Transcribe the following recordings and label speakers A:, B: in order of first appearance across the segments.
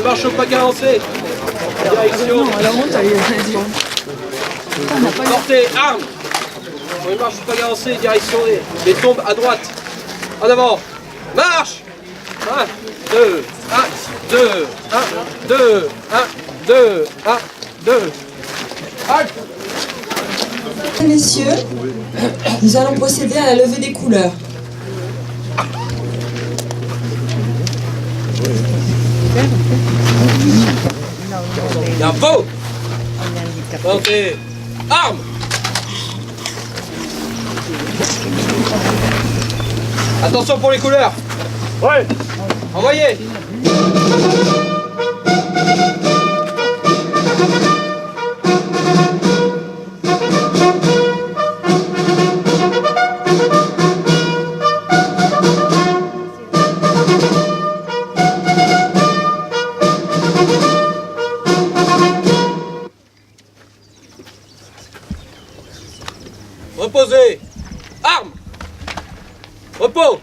A: marche au pas lancé. Direction. Portez, arme. On marche au pas lancé, direction des tombes à droite. En avant. Marche. 1, 2, 1, 2, 1, 2, 1, 2, 1, 2. Halt.
B: Messieurs, nous allons procéder à la levée des couleurs.
A: Bien, faux. Portez, arme. Attention pour les couleurs. Ouais. Envoyez. Reposez. Armes. Repos.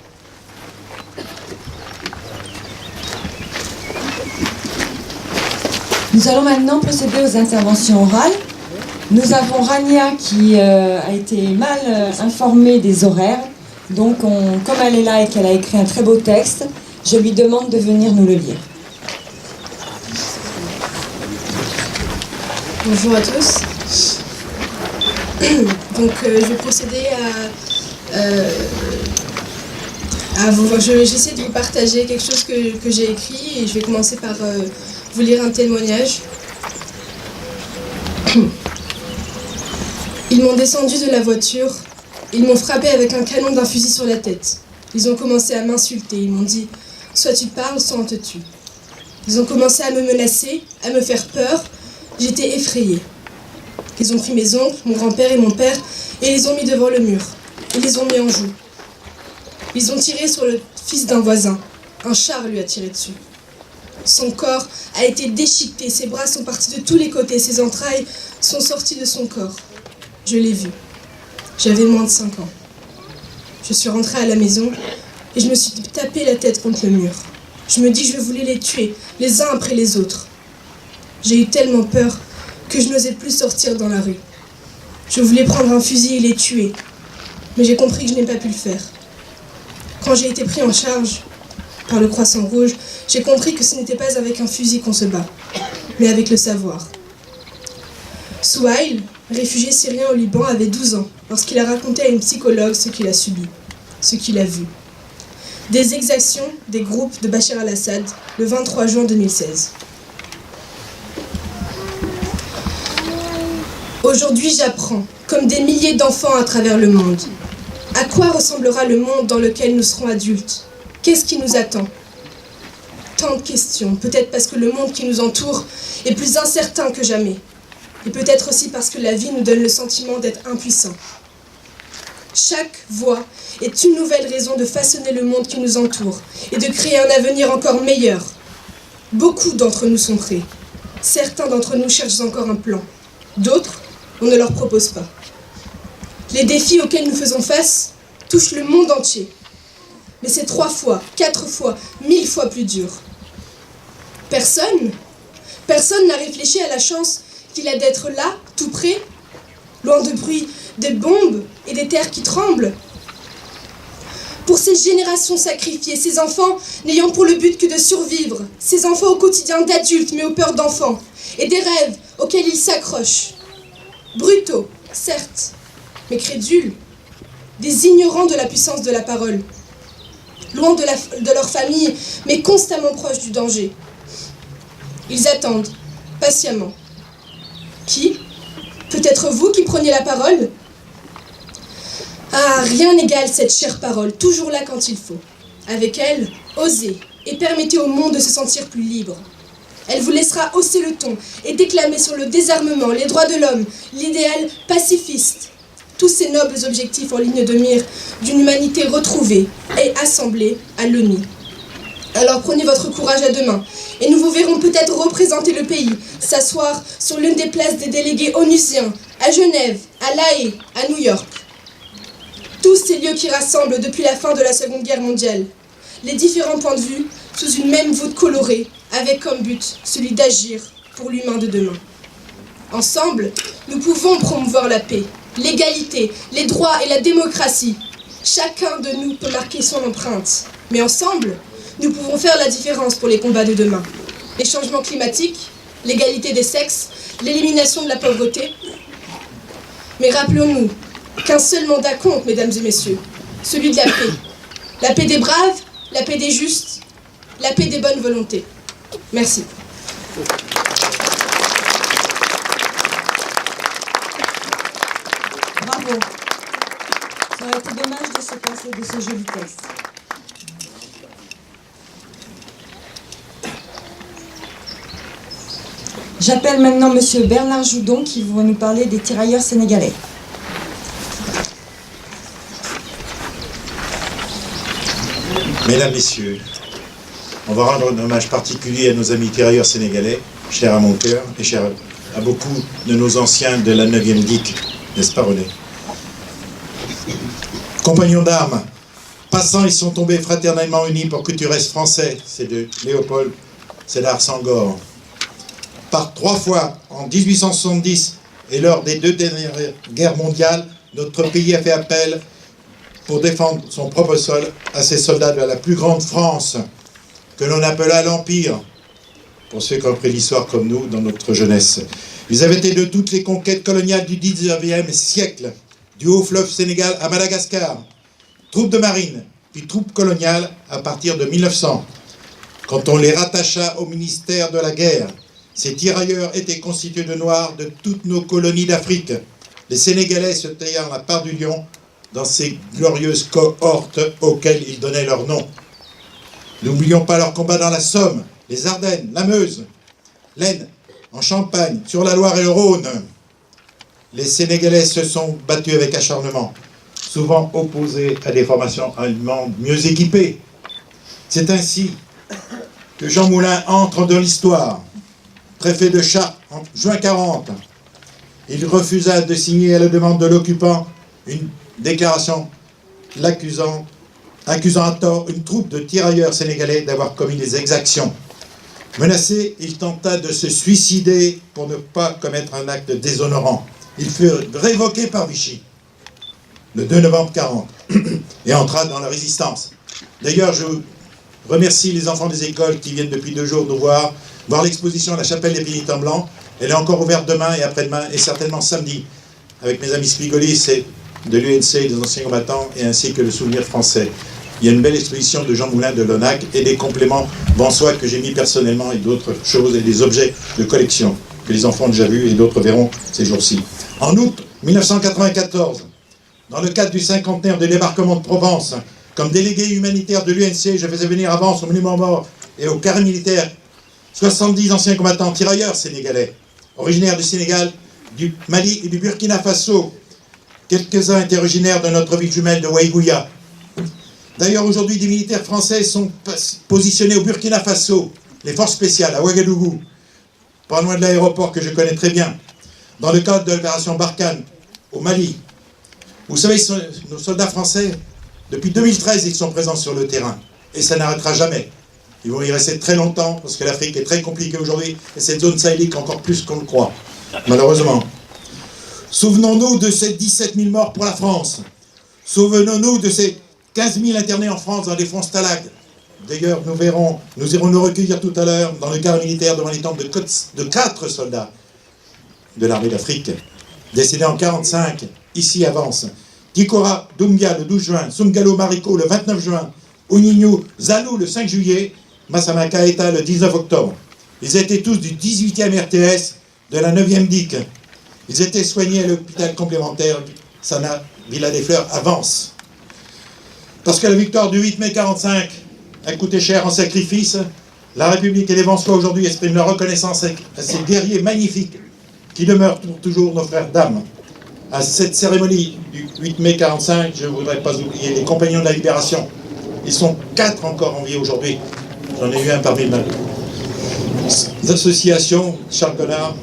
B: Nous allons maintenant procéder aux interventions orales. Nous avons Rania qui a été mal informée des horaires. Donc, comme elle est là et qu'elle a écrit un très beau texte, je lui demande de venir nous le lire.
C: Bonjour à tous. Donc, je vais procéder j'essaie de vous partager quelque chose que j'ai écrit et je vais commencer par vous lire un témoignage. Ils m'ont descendu de la voiture, ils m'ont frappé avec un canon d'un fusil sur la tête. Ils ont commencé à m'insulter, ils m'ont dit « soit tu parles, soit on te tue ». Ils ont commencé à me menacer, à me faire peur, j'étais effrayée. Ils ont pris mes oncles, mon grand-père et mon père et les ont mis devant le mur. Ils les ont mis en joue. Ils ont tiré sur le fils d'un voisin. Un char lui a tiré dessus. Son corps a été déchiqueté, ses bras sont partis de tous les côtés, ses entrailles sont sorties de son corps. Je l'ai vu. J'avais moins de 5 ans. Je suis rentrée à la maison et je me suis tapé la tête contre le mur. Je me dis que je voulais les tuer, les uns après les autres. J'ai eu tellement peur que je n'osais plus sortir dans la rue. Je voulais prendre un fusil et les tuer, mais j'ai compris que je n'ai pas pu le faire. Quand j'ai été pris en charge par le Croissant Rouge, j'ai compris que ce n'était pas avec un fusil qu'on se bat, mais avec le savoir. Souhail, réfugié syrien au Liban, avait 12 ans lorsqu'il a raconté à une psychologue ce qu'il a subi, ce qu'il a vu. Des exactions des groupes de Bachar al-Assad le 23 juin 2016. Aujourd'hui, j'apprends, comme des milliers d'enfants à travers le monde. À quoi ressemblera le monde dans lequel nous serons adultes? Qu'est-ce qui nous attend? Tant de questions, peut-être parce que le monde qui nous entoure est plus incertain que jamais. Et peut-être aussi parce que la vie nous donne le sentiment d'être impuissants. Chaque voix est une nouvelle raison de façonner le monde qui nous entoure et de créer un avenir encore meilleur. Beaucoup d'entre nous sont prêts. Certains d'entre nous cherchent encore un plan. D'autres, on ne leur propose pas. Les défis auxquels nous faisons face touchent le monde entier. Mais c'est 3 fois, 4 fois, 1000 fois plus dur. Personne n'a réfléchi à la chance qu'il a d'être là, tout près, loin de bruit des bombes et des terres qui tremblent. Pour ces générations sacrifiées, ces enfants n'ayant pour le but que de survivre, ces enfants au quotidien d'adultes mais aux peurs d'enfants, et des rêves auxquels ils s'accrochent. Brutaux, certes, mais crédules, des ignorants de la puissance de la parole, loin de leur famille, mais constamment proches du danger. Ils attendent, patiemment. Qui? Peut-être vous qui preniez la parole? Ah, rien n'égale cette chère parole, toujours là quand il faut. Avec elle, osez et permettez au monde de se sentir plus libre. Elle vous laissera hausser le ton et déclamer sur le désarmement, les droits de l'homme, l'idéal pacifiste. Tous ces nobles objectifs en ligne de mire d'une humanité retrouvée et assemblée à l'ONU. Alors prenez votre courage à 2 mains et nous vous verrons peut-être représenter le pays, s'asseoir sur l'une des places des délégués onusiens, à Genève, à La Haye, à New York. Tous ces lieux qui rassemblent depuis la fin de la Seconde Guerre mondiale. Les différents points de vue sous une même voûte colorée, avec comme but celui d'agir pour l'humain de demain. Ensemble, nous pouvons promouvoir la paix, l'égalité, les droits et la démocratie. Chacun de nous peut marquer son empreinte. Mais ensemble, nous pouvons faire la différence pour les combats de demain. Les changements climatiques, l'égalité des sexes, l'élimination de la pauvreté. Mais rappelons-nous qu'un seul mandat compte, mesdames et messieurs, celui de la paix. La paix des braves, la paix des justes, la paix des bonnes volontés. Merci.
B: Bravo. Ça aurait été dommage de se passer de ce joli texte. J'appelle maintenant Monsieur Bernard Joudon qui va nous parler des tirailleurs sénégalais.
D: Mesdames, Messieurs, on va rendre un hommage particulier à nos amis tirailleurs sénégalais, chers à mon cœur et chers à beaucoup de nos anciens de la 9e DIC, n'est-ce pas René? Compagnons d'armes, passants, ils sont tombés fraternellement unis pour que tu restes français. C'est de Léopold Sédar Senghor. Par 3 fois, en 1870 et lors des 2 dernières guerres mondiales, notre pays a fait appel pour défendre son propre sol à ses soldats de la plus grande France, que l'on appela l'Empire, pour ceux qui ont appris l'histoire comme nous dans notre jeunesse. Ils avaient été de toutes les conquêtes coloniales du 19e siècle, du haut fleuve Sénégal à Madagascar, troupes de marine, puis troupes coloniales à partir de 1900. Quand on les rattacha au ministère de la guerre, ces tirailleurs étaient constitués de Noirs de toutes nos colonies d'Afrique. Les Sénégalais se taillèrent la part du lion dans ces glorieuses cohortes auxquelles ils donnaient leur nom. N'oublions pas leur combat dans la Somme, les Ardennes, la Meuse, l'Aisne, en Champagne, sur la Loire et le Rhône. Les Sénégalais se sont battus avec acharnement, souvent opposés à des formations allemandes mieux équipées. C'est ainsi que Jean Moulin entre dans l'histoire. Préfet de Chartres en juin 40, il refusa de signer à la demande de l'occupant une déclaration accusant à tort une troupe de tirailleurs sénégalais d'avoir commis des exactions. Menacé, il tenta de se suicider pour ne pas commettre un acte déshonorant. Il fut révoqué par Vichy le 2 novembre 40 et entra dans la résistance. D'ailleurs, je remercie les enfants des écoles qui viennent depuis 2 jours nous voir l'exposition à la chapelle des Pénitents Blancs. Elle est encore ouverte demain et après-demain et certainement samedi avec mes amis Spigolis et de l'UNC et des anciens combattants et ainsi que le souvenir français. Il y a une belle exposition de Jean Moulin de l'ONAC et des compléments Bonsoir que j'ai mis personnellement et d'autres choses et des objets de collection que les enfants ont déjà vus et d'autres verront ces jours-ci. En août 1994, dans le cadre du 50e de débarquement de Provence, comme délégué humanitaire de l'UNC, je faisais venir à Vence au monument mort et au carré militaire 70 anciens combattants tirailleurs sénégalais, originaires du Sénégal, du Mali et du Burkina Faso. Quelques-uns étaient originaires de notre ville jumelle de Waïgouya. D'ailleurs, aujourd'hui, des militaires français sont positionnés au Burkina Faso, les forces spéciales, à Ouagadougou, pas loin de l'aéroport que je connais très bien, dans le cadre de l'opération Barkhane, au Mali. Vous savez, nos soldats français, depuis 2013, ils sont présents sur le terrain, et ça n'arrêtera jamais. Ils vont y rester très longtemps, parce que l'Afrique est très compliquée aujourd'hui, et cette zone sahélique encore plus qu'on le croit, malheureusement. Souvenons-nous de ces 17 000 morts pour la France. Souvenons-nous de ces 15 000 internés en France dans des fonds Stalag. D'ailleurs, nous irons nous recueillir tout à l'heure dans le carré militaire devant les tombes de 4 soldats de l'armée d'Afrique, décédés en 1945, ici à Vence. Tikora Doumbia le 12 juin, Sungalo Mariko le 29 juin, Ouninho Zalou le 5 juillet, Massama Kaeta le 19 octobre. Ils étaient tous du 18e RTS de la 9e DIC. Ils étaient soignés à l'hôpital complémentaire Sana Villa des Fleurs à Vence. Parce que la victoire du 8 mai 1945 a coûté cher en sacrifice, la République et les Vensois aujourd'hui expriment leur reconnaissance à ces guerriers magnifiques qui demeurent pour toujours nos frères d'âme. À cette cérémonie du 8 mai 1945, je ne voudrais pas oublier les compagnons de la Libération. Ils sont 4 encore en vie aujourd'hui. J'en ai eu un parmi mes associations, Charles Connard,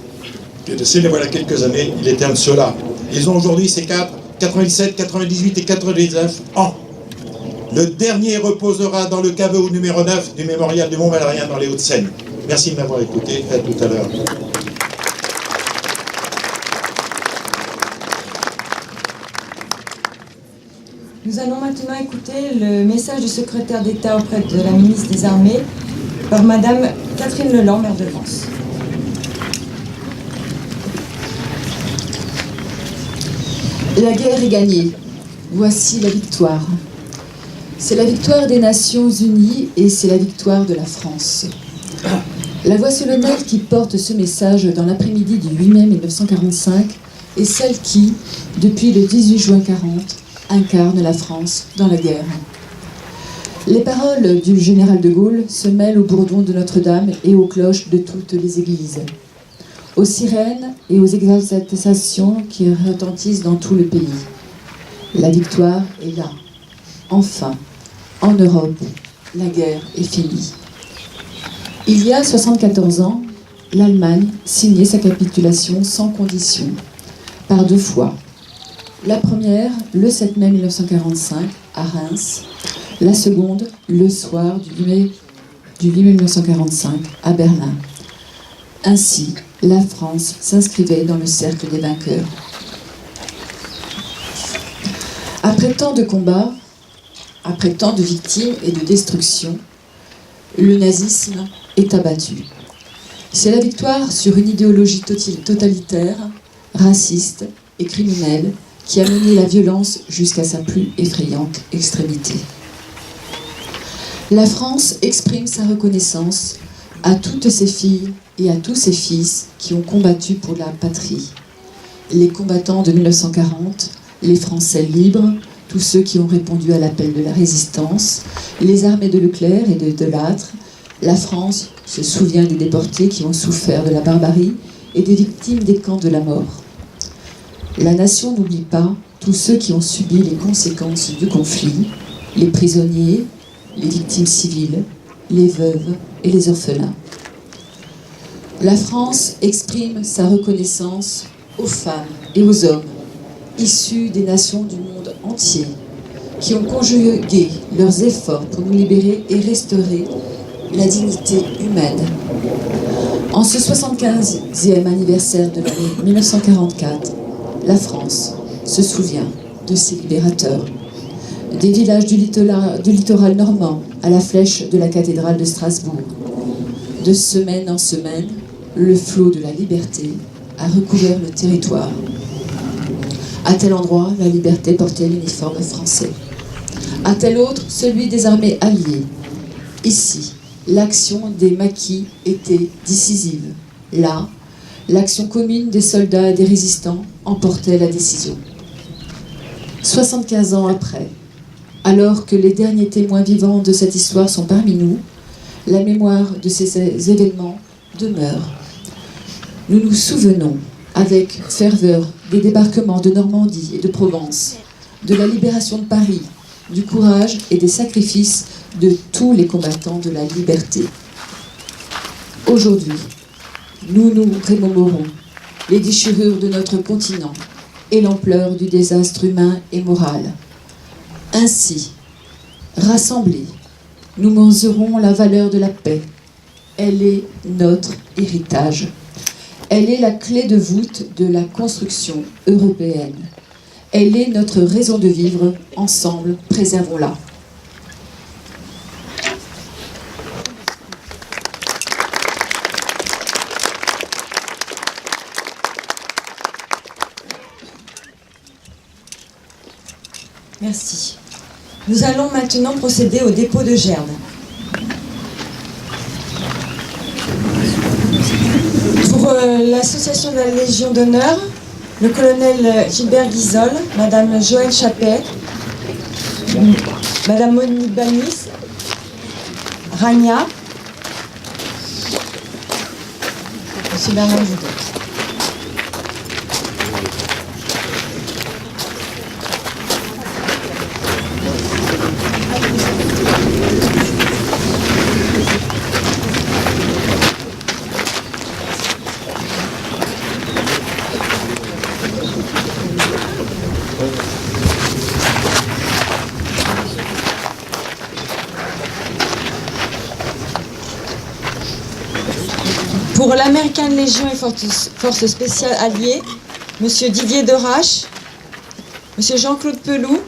D: qui est décédé voilà quelques années, il était un de ceux-là. Ils ont aujourd'hui ces 4, 97, 98 et 99 ans. Le dernier reposera dans le caveau numéro 9 du mémorial du Mont-Valérien dans les Hauts-de-Seine. Merci de m'avoir écouté. À tout à l'heure.
B: Nous allons maintenant écouter le message du secrétaire d'État auprès de la ministre des Armées par Madame Catherine Leland, maire de Vence.
E: La guerre est gagnée. Voici la victoire. C'est la victoire des Nations Unies et c'est la victoire de la France. La voix solennelle qui porte ce message dans l'après-midi du 8 mai 1945 est celle qui, depuis le 18 juin 40, incarne la France dans la guerre. Les paroles du général de Gaulle se mêlent aux bourdons de Notre-Dame et aux cloches de toutes les églises, aux sirènes et aux exaltations qui retentissent dans tout le pays. La victoire est là. Enfin, en Europe, la guerre est finie. Il y a 74 ans, l'Allemagne signait sa capitulation sans condition, par 2 fois. La première, le 7 mai 1945, à Reims. La seconde, le soir du 8 mai 1945, à Berlin. Ainsi, la France s'inscrivait dans le cercle des vainqueurs. Après tant de combats, après tant de victimes et de destruction, le nazisme est abattu. C'est la victoire sur une idéologie totalitaire, raciste et criminelle qui a mené la violence jusqu'à sa plus effrayante extrémité. La France exprime sa reconnaissance à toutes ses filles et à tous ses fils qui ont combattu pour la patrie. Les combattants de 1940, les Français libres, tous ceux qui ont répondu à l'appel de la résistance, les armées de Leclerc et de Delattre. La France se souvient des déportés qui ont souffert de la barbarie et des victimes des camps de la mort. La nation n'oublie pas tous ceux qui ont subi les conséquences du conflit, les prisonniers, les victimes civiles, les veuves et les orphelins. La France exprime sa reconnaissance aux femmes et aux hommes issus des nations du monde entier qui ont conjugué leurs efforts pour nous libérer et restaurer la dignité humaine. En ce 75e anniversaire de l'année 1944, la France se souvient de ses libérateurs. Des villages du littoral normand à la flèche de la cathédrale de Strasbourg. De semaine en semaine, le flot de la liberté a recouvert le territoire. À tel endroit, la liberté portait l'uniforme français. À tel autre, celui des armées alliées. Ici, l'action des maquis était décisive. Là, l'action commune des soldats et des résistants emportait la décision. 75 ans après, alors que les derniers témoins vivants de cette histoire sont parmi nous, la mémoire de ces événements demeure. Nous nous souvenons avec ferveur des débarquements de Normandie et de Provence, de la libération de Paris, du courage et des sacrifices de tous les combattants de la liberté. Aujourd'hui, nous nous remémorons les déchirures de notre continent et l'ampleur du désastre humain et moral. Ainsi, rassemblés, nous mesurons la valeur de la paix. Elle est notre héritage. Elle est la clé de voûte de la construction européenne. Elle est notre raison de vivre. Ensemble, préservons-la.
B: Merci. Nous allons maintenant procéder au dépôt de gerbe. Pour l'association de la Légion d'honneur, le colonel Gilbert Guizol, Madame Joëlle Chappet, Madame Monique Banis, Rania, Monsieur Bernard Joudot. Pour l'American Legion et Forces spéciales alliées, Monsieur Didier Derache, Monsieur Jean-Claude Peloux,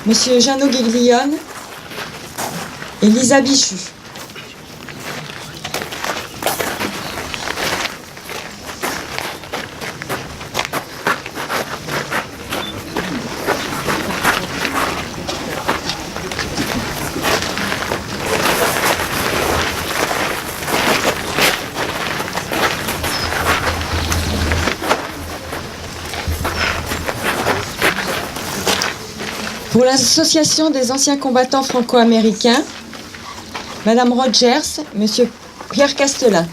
B: Monsieur Jeannot Guiglione et Lisa Bichu. Pour l'association des anciens combattants franco-américains, Madame Rogers, Monsieur Pierre Castelin.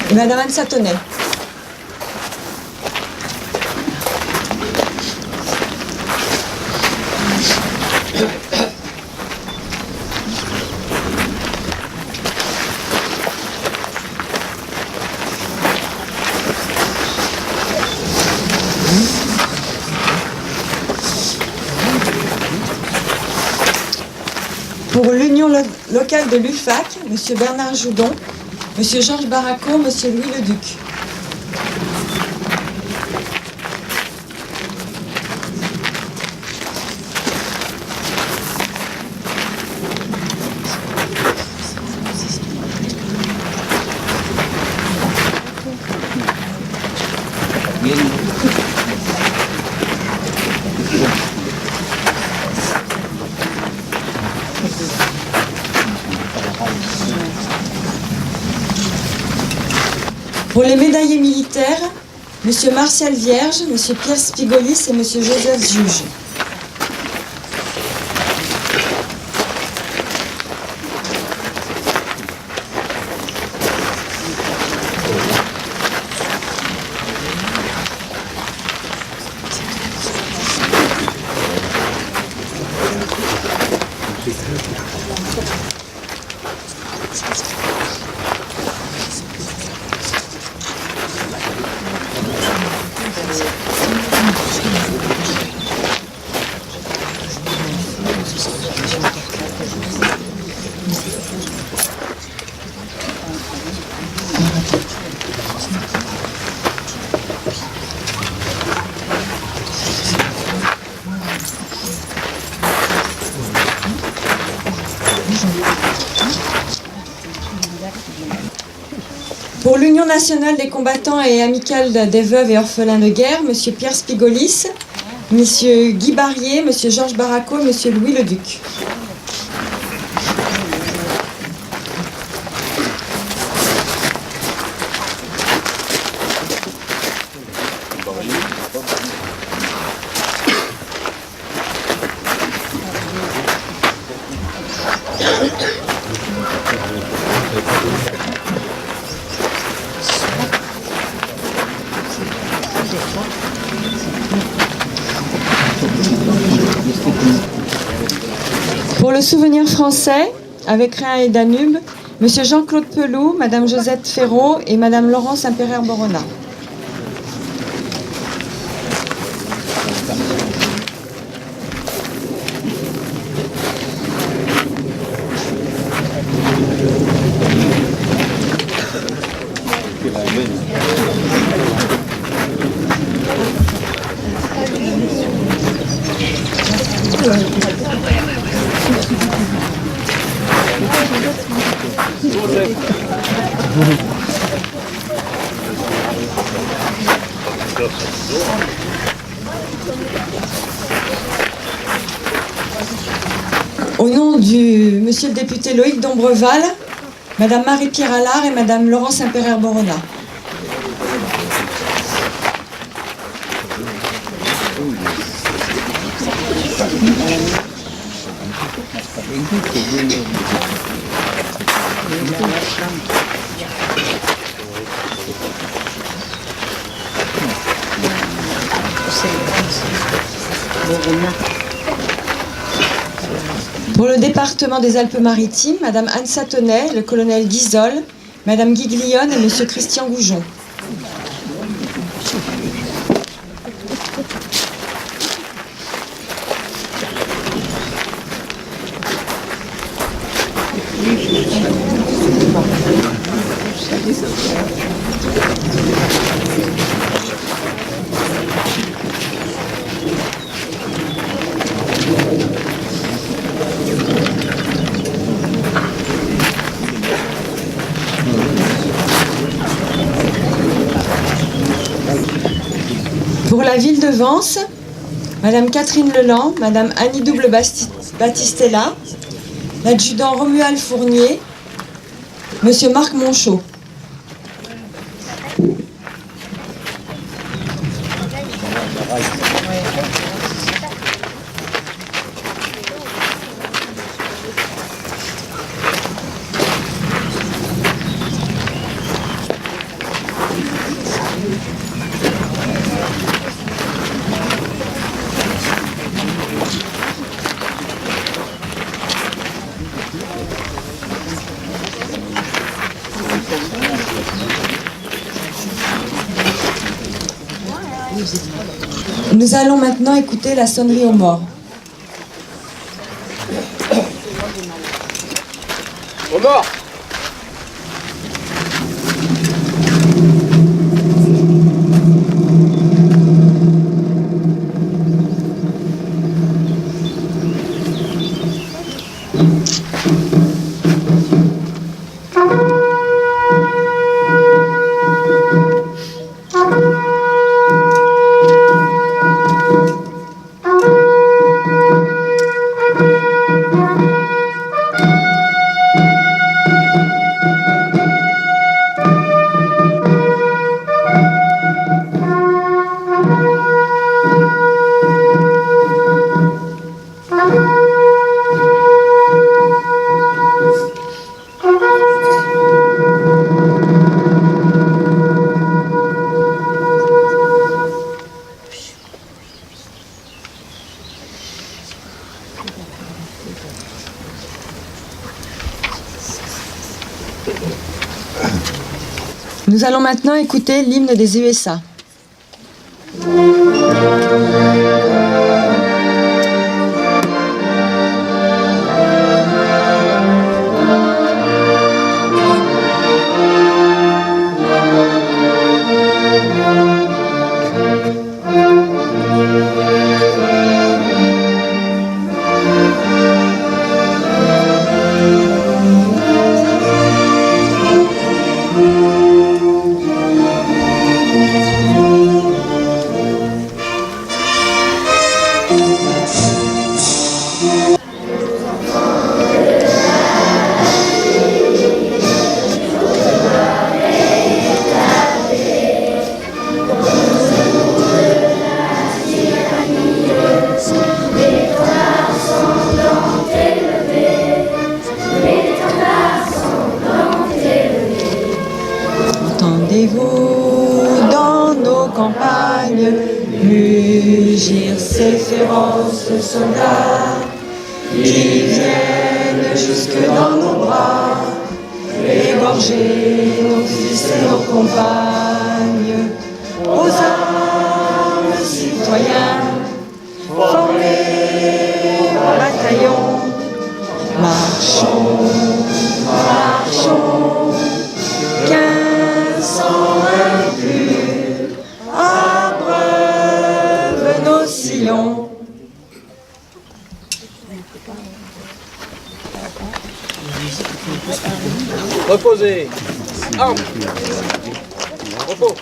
B: Et Madame Anne Satonnet. Pour l'union locale de l'UFAC, M. Bernard Joudon, M. Georges Barraco, M. Louis Leduc. Pour les médaillés militaires, M. Martial Vierge, M. Pierre Spigolis et M. Joseph Juge. Pour l'Union nationale des combattants et amicale des veuves et orphelins de guerre, M. Pierre Spigolis, M. Guy Barrier, M. Georges Barraco et M. Louis Leduc. Pour le souvenir français, avec Rhin et Danube, M. Jean-Claude Peloux, Mme Josette Ferraud et Mme Laurence Impéraire-Borona. Au nom du monsieur le député Loïc Dombreval, Madame Marie-Pierre Allard et Madame Laurence Impéraire-Borona. Pour le département des Alpes-Maritimes, Madame Anne Satonnet, le colonel Guizol, Madame Guiglione et Monsieur Christian Goujon. Pour la ville de Vence, Madame Catherine Leland, Madame Annie Double Battistella, l'adjudant Romuald Fournier, Monsieur Marc Monchot. Nous allons maintenant écouter la sonnerie aux morts.
A: Aux morts.
B: Nous allons maintenant écouter l'hymne des USA. Entendez-vous dans nos campagnes mugir ces féroces soldats qui viennent jusque dans nos bras, égorger nos fils et nos compagnes. Aux armes, citoyens, formés en bataillon, marchons, marchons, 1500 impurs, abreuvent nos sillons.
A: Reposez. Armes. Repos.